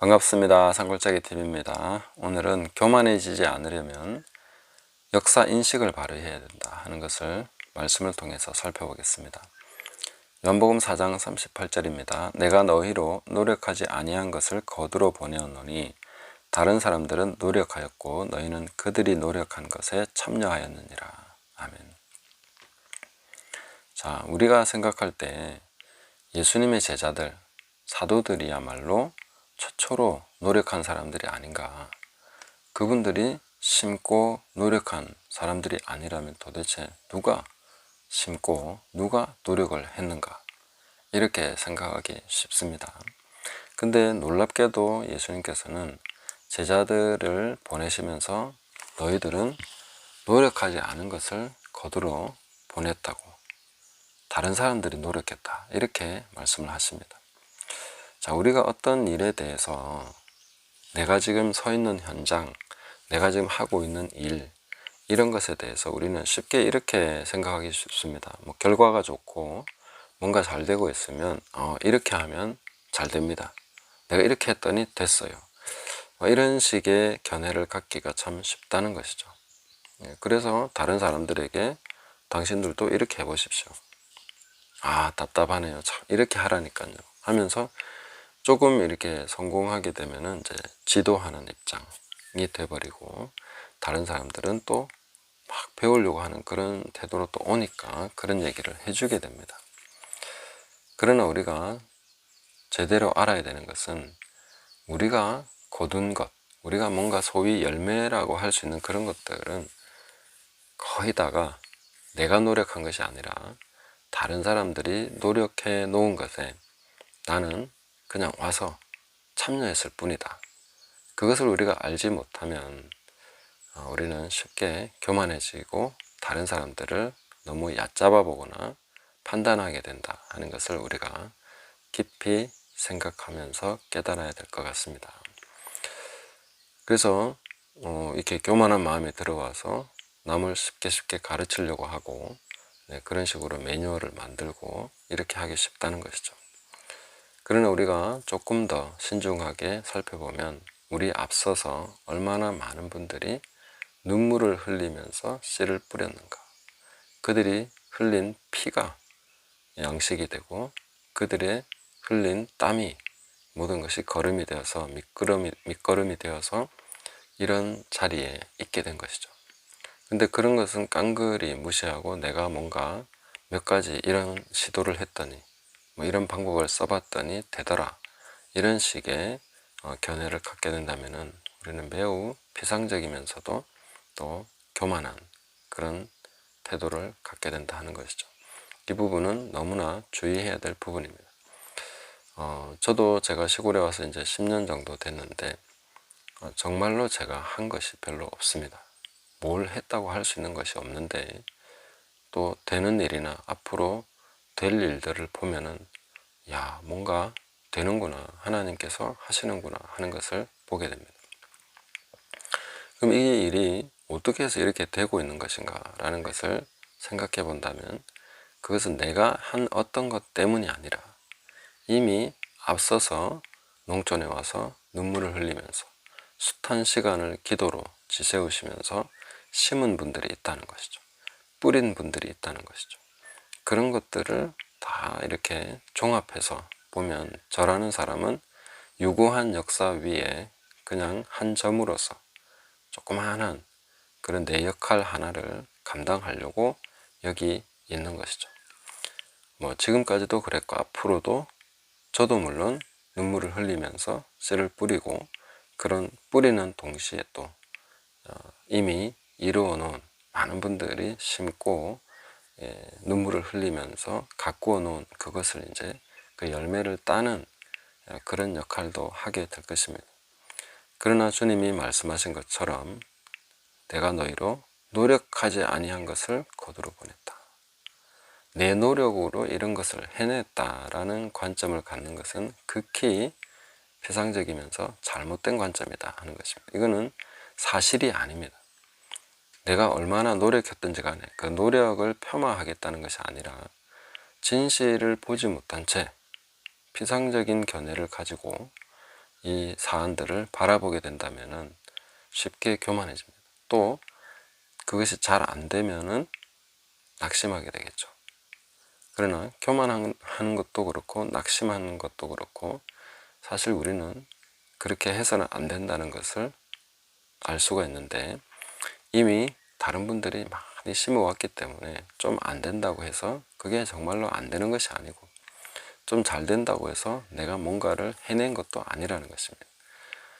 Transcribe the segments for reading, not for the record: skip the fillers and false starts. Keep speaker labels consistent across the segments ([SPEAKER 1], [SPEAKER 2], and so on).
[SPEAKER 1] 반갑습니다. 산골짜기 TV입니다. 오늘은 교만해지지 않으려면 역사 인식을 바로 해야 된다 하는 것을 말씀을 통해서 살펴보겠습니다. 요한복음 4장 38절입니다. 내가 너희로 노력하지 아니한 것을 거두러 보내었노니 다른 사람들은 노력하였고 너희는 그들이 노력한 것에 참여하였느니라. 아멘. 자, 우리가 생각할 때 예수님의 제자들, 사도들이야말로 최초로 노력한 사람들이 아닌가. 그분들이 심고 노력한 사람들이 아니라면 도대체 누가 심고 누가 노력을 했는가, 이렇게 생각하기 쉽습니다. 근데 놀랍게도 예수님께서는 제자들을 보내시면서 너희들은 노력하지 않은 것을 거두러 보냈다고, 다른 사람들이 노력했다, 이렇게 말씀을 하십니다. 자, 우리가 어떤 일에 대해서 내가 지금 서 있는 현장, 내가 지금 하고 있는 일, 이런 것에 대해서 우리는 쉽게 이렇게 생각하기 쉽습니다. 결과가 좋고 뭔가 잘 되고 있으면 이렇게 하면 잘 됩니다. 내가 이렇게 했더니 됐어요. 이런 식의 견해를 갖기가 참 쉽다는 것이죠. 그래서 다른 사람들에게 당신들도 이렇게 해보십시오. 아, 답답하네요. 참 이렇게 하라니까요 하면서 조금 이렇게 성공하게 되면은 이제 지도하는 입장이 돼버리고, 다른 사람들은 또 막 배우려고 하는 그런 태도로 또 오니까 그런 얘기를 해주게 됩니다. 그러나 우리가 제대로 알아야 되는 것은, 우리가 거둔 것, 우리가 뭔가 소위 열매라고 할 수 있는 그런 것들은 거의 다가 내가 노력한 것이 아니라 다른 사람들이 노력해 놓은 것에 나는 그냥 와서 참여했을 뿐이다. 그것을 우리가 알지 못하면 우리는 쉽게 교만해지고 다른 사람들을 너무 얕잡아 보거나 판단하게 된다 하는 것을 우리가 깊이 생각하면서 깨달아야 될 것 같습니다. 그래서 이렇게 교만한 마음이 들어와서 남을 쉽게 가르치려고 하고, 그런 식으로 매뉴얼을 만들고 이렇게 하기 쉽다는 것이죠. 그러나 우리가 조금 더 신중하게 살펴보면 우리 앞서서 얼마나 많은 분들이 눈물을 흘리면서 씨를 뿌렸는가. 그들이 흘린 피가 양식이 되고 그들의 흘린 땀이 모든 것이 걸음이 되어서 밑거름이 되어서 이런 자리에 있게 된 것이죠. 근데 그런 것은 깡그리 무시하고 내가 뭔가 몇 가지 이런 시도를 했더니 이런 방법을 써봤더니 되더라, 이런 식의 견해를 갖게 된다면 우리는 매우 피상적이면서도 또 교만한 그런 태도를 갖게 된다 하는 것이죠. 이 부분은 너무나 주의해야 될 부분입니다. 저도 제가 시골에 와서 이제 10년 정도 됐는데 정말로 제가 한 것이 별로 없습니다. 뭘 했다고 할 수 있는 것이 없는데, 또 되는 일이나 앞으로 될 일들을 보면은 야, 뭔가 되는구나, 하나님께서 하시는구나 하는 것을 보게 됩니다. 그럼 이 일이 어떻게 해서 이렇게 되고 있는 것인가 라는 것을 생각해 본다면, 그것은 내가 한 어떤 것 때문이 아니라 이미 앞서서 농촌에 와서 눈물을 흘리면서 숱한 시간을 기도로 지새우시면서 심은 분들이 있다는 것이죠. 뿌린 분들이 있다는 것이죠. 그런 것들을 다 이렇게 종합해서 보면 저라는 사람은 유구한 역사 위에 그냥 한 점으로서 조그마한 그런 내 역할 하나를 감당하려고 여기 있는 것이죠. 지금까지도 그랬고 앞으로도 저도 물론 눈물을 흘리면서 씨를 뿌리고, 그런 뿌리는 동시에 또 이미 이루어 놓은 많은 분들이 심고 눈물을 흘리면서 가꾸어 놓은 그것을 이제 그 열매를 따는 그런 역할도 하게 될 것입니다. 그러나 주님이 말씀하신 것처럼 내가 너희로 노력하지 아니한 것을 거두러 보냈다. 내 노력으로 이런 것을 해냈다라는 관점을 갖는 것은 극히 피상적이면서 잘못된 관점이다 하는 것입니다. 이거는 사실이 아닙니다. 내가 얼마나 노력했든지 간에 그 노력을 폄하하겠다는 것이 아니라 진실을 보지 못한 채 피상적인 견해를 가지고 이 사안들을 바라보게 된다면은 쉽게 교만해집니다. 또 그것이 잘 안 되면은 낙심하게 되겠죠. 그러나 교만하는 것도 그렇고 낙심하는 것도 그렇고 사실 우리는 그렇게 해서는 안 된다는 것을 알 수가 있는데 이미 다른 분들이 많이 심어왔기 때문에 좀 안 된다고 해서 그게 정말로 안 되는 것이 아니고 좀 잘 된다고 해서 내가 뭔가를 해낸 것도 아니라는 것입니다.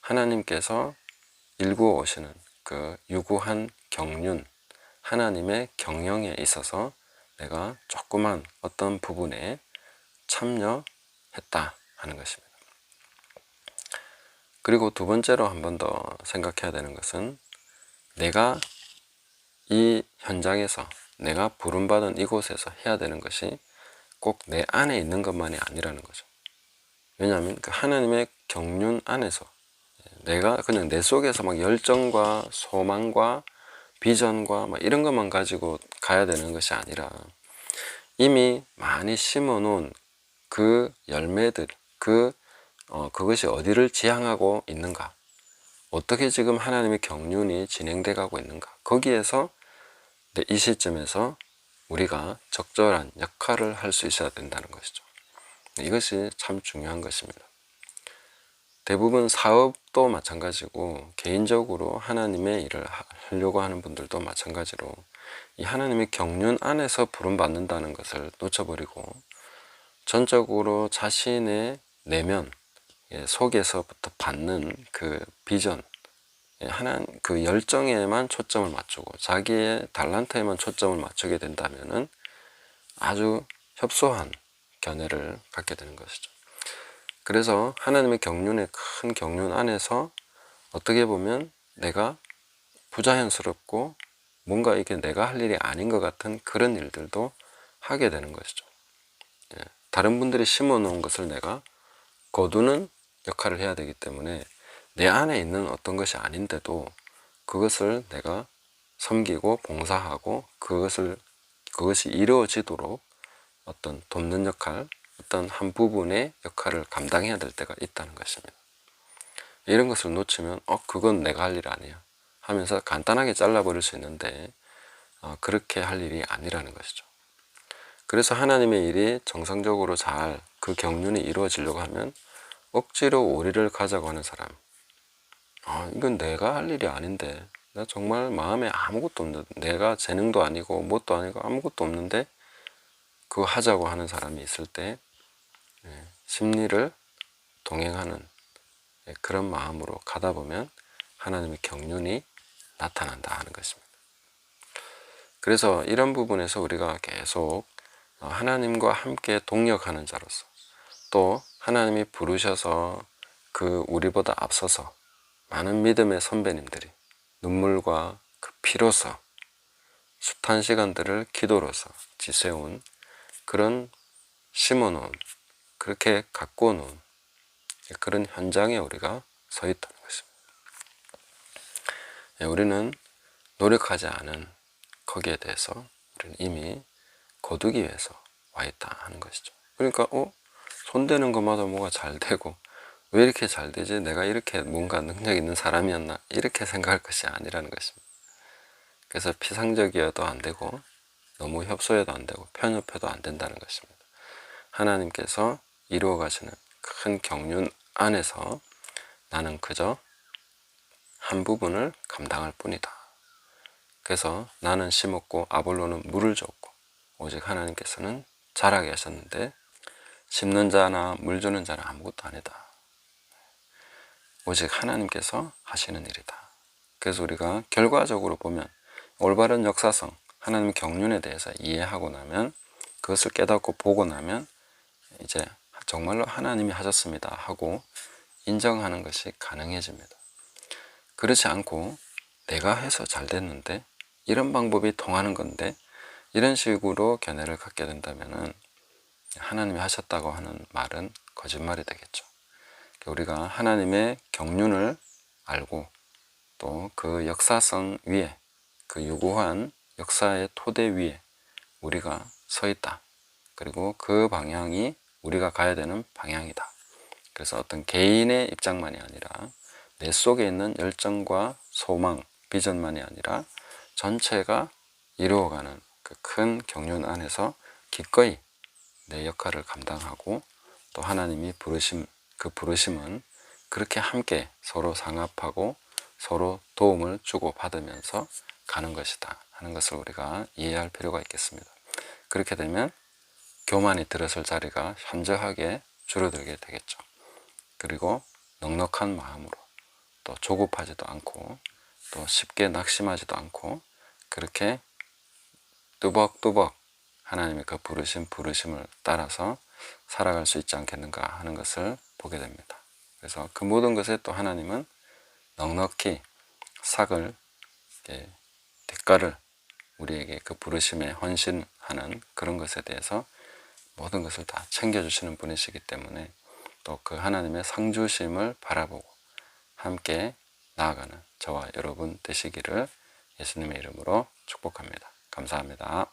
[SPEAKER 1] 하나님께서 일구어 오시는 그 유구한 경륜, 하나님의 경영에 있어서 내가 조그만 어떤 부분에 참여했다 하는 것입니다. 그리고 두 번째로 한 번 더 생각해야 되는 것은 내가 이 현장에서 내가 부름받은 이곳에서 해야 되는 것이 꼭 내 안에 있는 것만이 아니라는 거죠. 왜냐하면 그 하나님의 경륜 안에서 내가 그냥 내 속에서 막 열정과 소망과 비전과 막 이런 것만 가지고 가야 되는 것이 아니라 이미 많이 심어 놓은 그 열매들, 그것이 어디를 지향하고 있는가, 어떻게 지금 하나님의 경륜이 진행돼 가고 있는가, 거기에서 이 시점에서 우리가 적절한 역할을 할 수 있어야 된다는 것이죠. 이것이 참 중요한 것입니다. 대부분 사업도 마찬가지고 개인적으로 하나님의 일을 하려고 하는 분들도 마찬가지로 이 하나님의 경륜 안에서 부름받는다는 것을 놓쳐버리고 전적으로 자신의 내면 속에서부터 받는 그 비전, 그 열정에만 초점을 맞추고 자기의 달란트에만 초점을 맞추게 된다면은 아주 협소한 견해를 갖게 되는 것이죠. 그래서 하나님의 경륜의 큰 경륜 안에서 어떻게 보면 내가 부자연스럽고 뭔가 이게 내가 할 일이 아닌 것 같은 그런 일들도 하게 되는 것이죠. 다른 분들이 심어 놓은 것을 내가 거두는 역할을 해야 되기 때문에 내 안에 있는 어떤 것이 아닌데도 그것을 내가 섬기고 봉사하고 그것이 이루어지도록 어떤 돕는 역할, 어떤 한 부분의 역할을 감당해야 될 때가 있다는 것입니다. 이런 것을 놓치면 그건 내가 할 일 아니야 하면서 간단하게 잘라버릴 수 있는데 그렇게 할 일이 아니라는 것이죠. 그래서 하나님의 일이 정상적으로 잘 그 경륜이 이루어지려고 하면 억지로 오리를 가자고 하는 사람, 이건 내가 할 일이 아닌데, 나 정말 마음에 아무것도 없는데, 내가 재능도 아니고 뭣도 아니고 아무것도 없는데 그거 하자고 하는 사람이 있을 때 심리를 동행하는 그런 마음으로 가다 보면 하나님의 경륜이 나타난다 하는 것입니다. 그래서 이런 부분에서 우리가 계속 하나님과 함께 동역하는 자로서, 또 하나님이 부르셔서 그 우리보다 앞서서 많은 믿음의 선배님들이 눈물과 그 피로서 숱한 시간들을 기도로서 지새운 그런 심어놓은, 그렇게 가꿔 놓은 그런 현장에 우리가 서 있다는 것입니다. 우리는 노력하지 않은 거기에 대해서 우리는 이미 거두기 위해서 와 있다 하는 것이죠. 그러니까 손대는 것마다 뭐가 잘 되고 왜 이렇게 잘 되지? 내가 이렇게 뭔가 능력 있는 사람이었나? 이렇게 생각할 것이 아니라는 것입니다. 그래서 피상적이어도 안 되고 너무 협소해도 안 되고 편협해도 안 된다는 것입니다. 하나님께서 이루어 가시는 큰 경륜 안에서 나는 그저 한 부분을 감당할 뿐이다. 그래서 나는 심었고 아볼로는 물을 줬고 오직 하나님께서는 자라게 하셨는데 심는 자나 물 주는 자는 아무것도 아니다. 오직 하나님께서 하시는 일이다. 그래서 우리가 결과적으로 보면 올바른 역사성, 하나님의 경륜에 대해서 이해하고 나면, 그것을 깨닫고 보고 나면 이제 정말로 하나님이 하셨습니다 하고 인정하는 것이 가능해집니다. 그렇지 않고 내가 해서 잘 됐는데, 이런 방법이 통하는 건데, 이런 식으로 견해를 갖게 된다면 하나님이 하셨다고 하는 말은 거짓말이 되겠죠. 우리가 하나님의 경륜을 알고 또 그 역사성 위에, 그 유구한 역사의 토대 위에 우리가 서 있다. 그리고 그 방향이 우리가 가야 되는 방향이다. 그래서 어떤 개인의 입장만이 아니라 내 속에 있는 열정과 소망, 비전만이 아니라 전체가 이루어가는 그 큰 경륜 안에서 기꺼이 내 역할을 감당하고, 또 하나님이 부르심, 그 부르심은 그렇게 함께 서로 상합하고 서로 도움을 주고받으면서 가는 것이다 하는 것을 우리가 이해할 필요가 있겠습니다. 그렇게 되면 교만이 들어설 자리가 현저하게 줄어들게 되겠죠. 그리고 넉넉한 마음으로, 또 조급하지도 않고 또 쉽게 낙심하지도 않고 그렇게 뚜벅뚜벅 하나님의 그 부르심을 따라서 살아갈 수 있지 않겠는가 하는 것을 보게 됩니다. 그래서 그 모든 것에 또 하나님은 넉넉히 삭을, 대가를 우리에게 그 부르심에 헌신하는 그런 것에 대해서 모든 것을 다 챙겨주시는 분이시기 때문에 또 그 하나님의 상주심을 바라보고 함께 나아가는 저와 여러분 되시기를 예수님의 이름으로 축복합니다. 감사합니다.